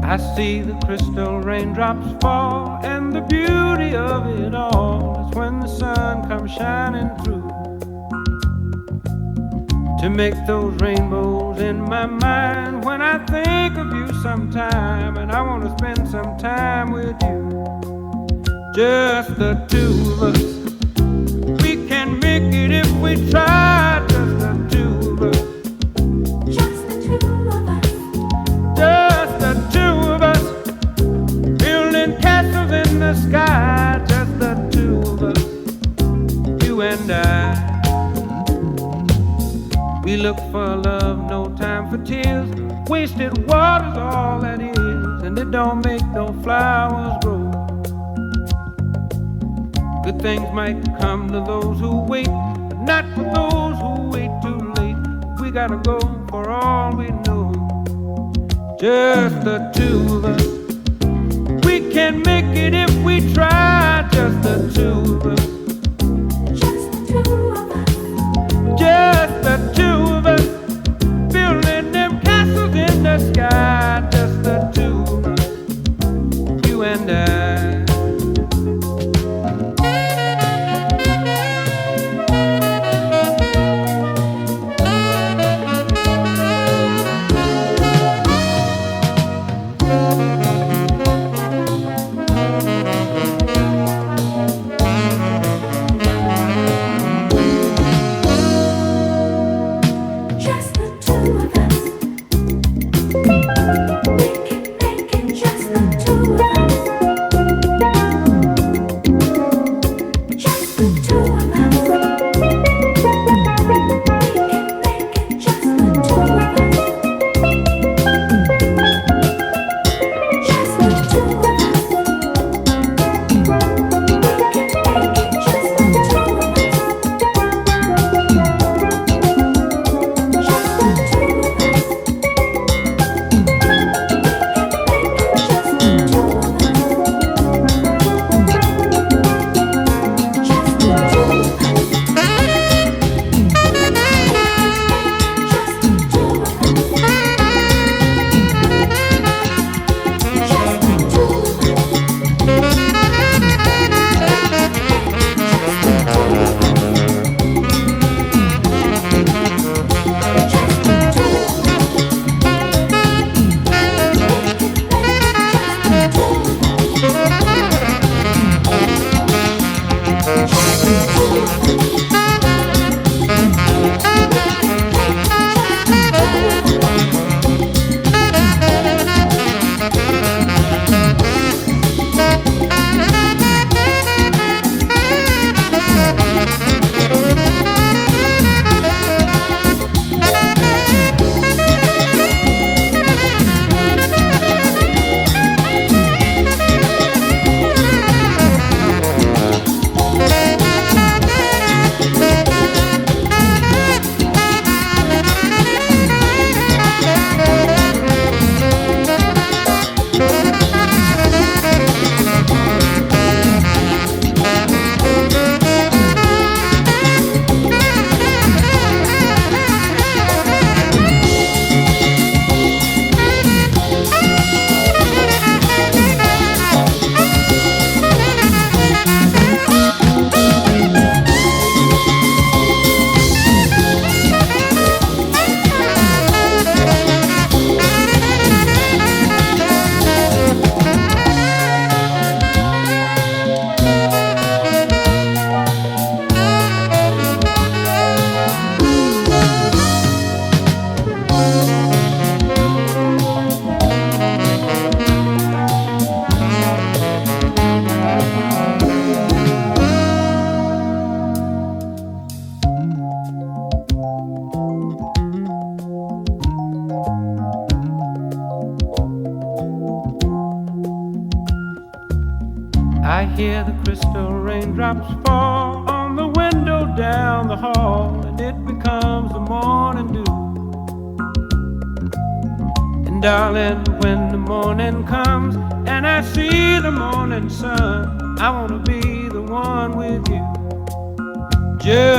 I see the crystal raindrops fall, and the beauty of it all is when the sun comes shining through to make those rainbows in my mind. When I think of you sometime, and I want to spend some time with you, just the two of us. We can make it if we try, just the two of us. Just the two of us. Just the two of us, building castles in the sky. Just the two of us, you and I. We look for love, no time for tears. Wasted water's all that is, and it don't make no flowers grow. Good things might come to those who wait, but not for those who wait too late. We gotta go for all we know. Just the two of us. We can make it if we try. Just the two of us. Just the two of us. Just the two of us. Building them castles in the sky. Just the two of us. You and I. where the crystal raindrops fall on the window down the hall, and it becomes the morning dew. And darling, when the morning comes and I see the morning sun, I wanna be the one with you. Just